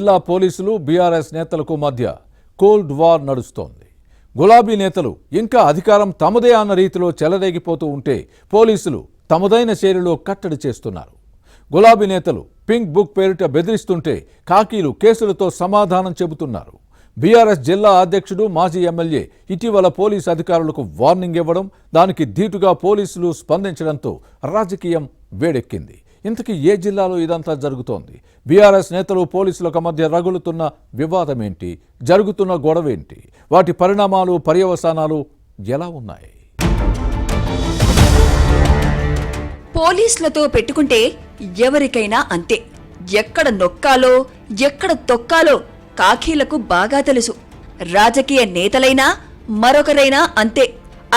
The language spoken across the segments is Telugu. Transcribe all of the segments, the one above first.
జిల్లా పోలీసులు బీఆర్ఎస్ నేతలకు మధ్య కోల్డ్ వార్ నడుస్తోంది. గులాబీ నేతలు ఇంకా అధికారం తమదే అన్న రీతిలో చెలరేగిపోతూ ఉంటే పోలీసులు తమదైన శైలిలో కట్టడి చేస్తున్నారు. గులాబీ నేతలు పింక్ బుక్ పేరిట బెదిరిస్తుంటే కాకీలు కేసులతో సమాధానం చెబుతున్నారు. బీఆర్ఎస్ జిల్లా అధ్యక్షుడు మాజీ ఎమ్మెల్యే ఇటీవల పోలీసు అధికారులకు వార్నింగ్ ఇవ్వడం, దానికి ధీటుగా పోలీసులు స్పందించడంతో రాజకీయం వేడెక్కింది. ఇంతకీ ఏ జిల్లాలో ఇదంతా జరుగుతోంది? బీఆర్ఎస్ నేతలు పోలీసులకు మధ్య రగులుతున్న వివాదమేంటి? జరుగుతున్న గొడవేంటి? వాటి పరిణామాలు, పర్యవసానాలు ఎలా ఉన్నాయి? పోలీసులతో పెట్టుకుంటే ఎవరికైనా అంతే. ఎక్కడ నొక్కాలో ఎక్కడ తొక్కాలో కాకీలకు బాగా తెలుసు. రాజకీయ నేతలైనా మరొకరైనా అంతే.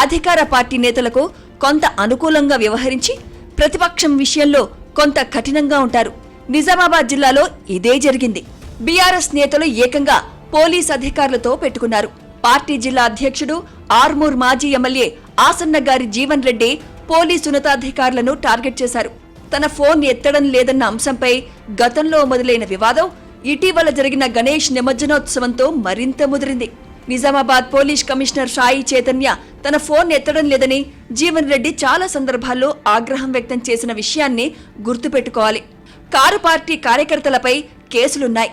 అధికార పార్టీ నేతలకు కొంత అనుకూలంగా వ్యవహరించి ప్రతిపక్షం విషయంలో కొంత కఠినంగా ఉంటారు. నిజామాబాద్ జిల్లాలో ఇదే జరిగింది. బీఆర్ఎస్ నేతలు ఏకంగా పోలీస్ అధికారులతో పెట్టుకున్నారు. పార్టీ జిల్లా అధ్యక్షుడు ఆర్మూర్ మాజీ ఎమ్మెల్యే ఆసన్న గారి జీవన్ రెడ్డి పోలీసు ఉన్నతాధికారులను టార్గెట్ చేశారు. తన ఫోన్ ఎత్తడం లేదన్న అంశంపై గతంలో మొదలైన వివాదం ఇటీవల జరిగిన గణేష్ నిమజ్జనోత్సవంతో మరింత ముదిరింది. నిజామాబాద్ పోలీస్ కమిషనర్ సాయి చైతన్య తన ఫోన్ ఎత్తడం లేదని జీవన్ రెడ్డి చాలా సందర్భాల్లో ఆగ్రహం వ్యక్తం చేసిన విషయాన్ని గుర్తుపెట్టుకోవాలి. కారు పార్టీ కార్యకర్తలపై కేసులున్నాయి.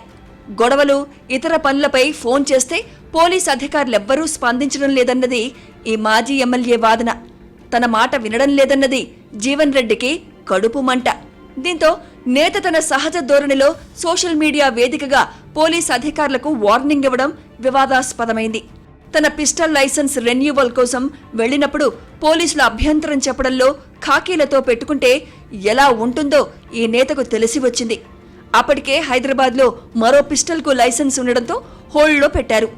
గొడవలు, ఇతర పనులపై ఫోన్ చేస్తే పోలీస్ అధికారులెవ్వరూ స్పందించడం లేదన్నది ఈ మాజీ ఎమ్మెల్యే వాదన. తన మాట వినడం లేదన్నది జీవన్ రెడ్డికి కడుపు మంట. దీంతో నేత తన సహజ ధోరణిలో సోషల్ మీడియా వేదికగా పోలీస్ అధికారులకు వార్నింగ్ ఇవ్వడం వివాదాస్పదమైంది. తన పిస్టల్ లైసెన్స్ రెన్యూవల్ కోసం వెళ్లినప్పుడు పోలీసులు అభ్యంతరం చెప్పడంలో ఖాకీలతో పెట్టుకుంటే ఎలా ఉంటుందో ఈ నేతకు తెలిసి వచ్చింది. అప్పటికే హైదరాబాద్లో మరో పిస్టల్కు లైసెన్స్ ఉండడంతో హోల్డ్లో పెట్టారు.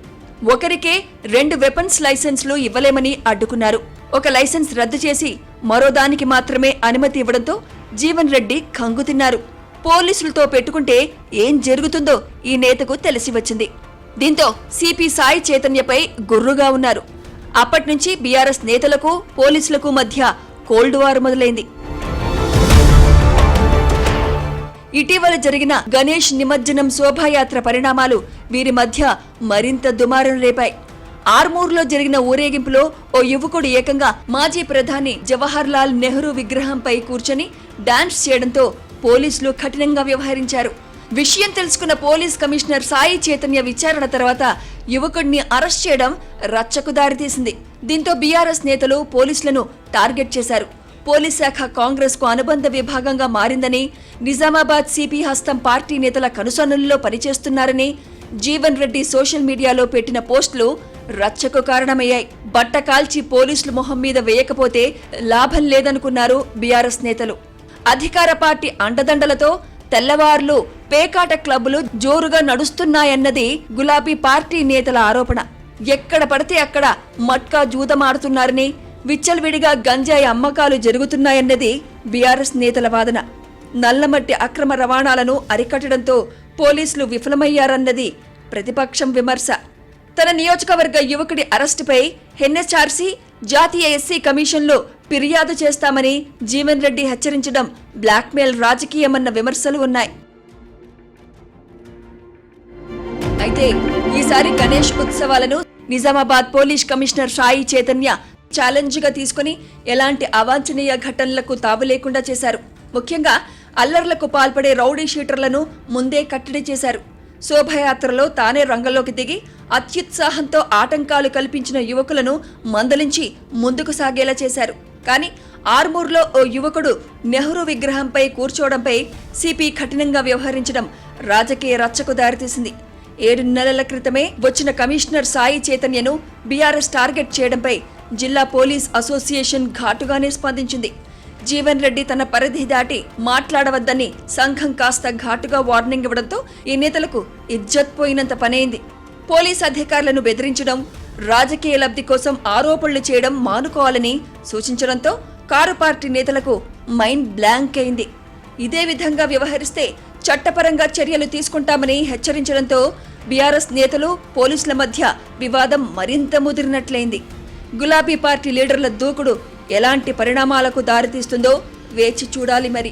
ఒకరికే 2 వెపన్స్ లైసెన్స్లు ఇవ్వలేమని అడ్డుకున్నారు. ఒక లైసెన్స్ రద్దు చేసి మరో దానికి మాత్రమే అనుమతి ఇవ్వడంతో జీవన్ రెడ్డి కంగుతిన్నారు. పోలీసులతో పెట్టుకుంటే ఏం జరుగుతుందో ఈ నేతకు తెలిసి వచ్చింది. దీంతో సిపి సాయి చైతన్యపై గుర్రుగా ఉన్నారు. అప్పట్నుంచి బీఆర్ఎస్ నేతలకు పోలీసులకు మధ్య కోల్డ్ వార్ మొదలైంది. ఇటీవల జరిగిన గణేష్ నిమజ్జనం శోభాయాత్ర పరిణామాలు వీరి మధ్య మరింత దుమారం రేపాయి. ఆర్మూర్లో జరిగిన ఊరేగింపులో ఓ యువకుడు ఏకంగా మాజీ ప్రధాని జవహర్ లాల్ నెహ్రూ విగ్రహంపై కూర్చొని డాన్స్ చేయడంతో పోలీసులు కఠినంగా వ్యవహరించారు. విషయం తెలుసుకున్న పోలీస్ కమిషనర్ సాయి చైతన్య విచారణ తర్వాత యువకుడిని అరెస్ట్ చేయడం రచ్చకు దారితీసింది. దీంతో బీఆర్ఎస్ నేతలు పోలీసులను టార్గెట్ చేశారు. పోలీస్ శాఖ కాంగ్రెస్ కు అనుబంధ విభాగంగా మారిందని, నిజామాబాద్ సిపి హస్తం పార్టీ నేతల కనుసన్నుల్లో పనిచేస్తున్నారని జీవన్ రెడ్డి సోషల్ మీడియాలో పెట్టిన పోస్టులు రచ్చకు కారణమయ్యాయి. బట్ట కాల్చి పోలీసులు మొహం మీద వేయకపోతే లాభం లేదనుకున్నారు బీఆర్ఎస్ నేతలు. అధికార పార్టీ అండదండలతో తెల్లవార్లు పేకాట క్లబ్బులు జోరుగా నడుస్తున్నాయన్నది గులాబీ పార్టీ నేతల ఆరోపణ. ఎక్కడ పడితే అక్కడ మట్కా జూదమాడుతున్నారని, విచ్చలవిడిగా గంజాయి అమ్మకాలు జరుగుతున్నాయన్నది బీఆర్ఎస్ నేతల వాదన. నల్లమట్టి అక్రమ రవాణాలను అరికట్టడంతో పోలీసులు విఫలమయ్యారన్నది ప్రతిపక్షం విమర్శ. తన నియోజకవర్గ యువకుడి అరెస్టుపై ఎన్హెచ్ఆర్సీ, జాతీయ ఎస్సీ కమిషన్లో ఫిర్యాదు చేస్తామని జీవన్ రెడ్డి హెచ్చరించడం బ్లాక్మెయిల్ రాజకీయమన్న విమర్శలు ఉన్నాయి. అయితే ఈసారి గణేష్ ఉత్సవాలను Nizamabad police commissioner Sai Chaitanya challenge గా తీసుకుని ఎలాంటి అవాంఛనీయ ఘటనలకు తావు లేకుండా చేశారు. ముఖ్యంగా అల్లర్లకు పాల్పడే రౌడీ షీటర్లను ముందే కట్టడి చేశారు. శోభయాత్రలో తానే రంగంలోకి దిగి అత్యుత్సాహంతో ఆటంకాలు కల్పించిన యువకులను మందలించి ముందుకు సాగేలా చేశారు. కానీ ఆర్మూర్లో ఓ యువకుడు నెహ్రూ విగ్రహంపై కూర్చోవడంపై సిపి కఠినంగా వ్యవహరించడం రాజకీయ రచ్చకు దారితీసింది. 7 నెలల క్రితమే వచ్చిన కమిషనర్ సాయి చైతన్యను బీఆర్ఎస్ టార్గెట్ చేయడంపై జిల్లా పోలీస్ అసోసియేషన్ ఘాటుగానే స్పందించింది. జీవన్ రెడ్డి తన పరిధి దాటి మాట్లాడవద్దని సంఘం కాస్త ఘాటుగా వార్నింగ్ ఇవ్వడంతో ఈ నేతలకు ఇజ్జత్ పోయినంత పనైంది. పోలీస్ అధికారులను బెదిరించడం, రాజకీయ లబ్ధి కోసం ఆరోపణలు చేయడం మానుకోవాలని సూచించడంతో కారు పార్టీ నేతలకు మైండ్ బ్లాంక్ అయింది. ఇదే విధంగా వ్యవహరిస్తే చట్టపరంగా చర్యలు తీసుకుంటామని హెచ్చరించడంతో బీఆర్ఎస్ నేతలు పోలీసుల మధ్య వివాదం మరింత ముదిరినట్లయింది. గులాబీ పార్టీ లీడర్ల దూకుడు ఎలాంటి పరిణామాలకు దారితీస్తుందో వేచి చూడాలి మరి.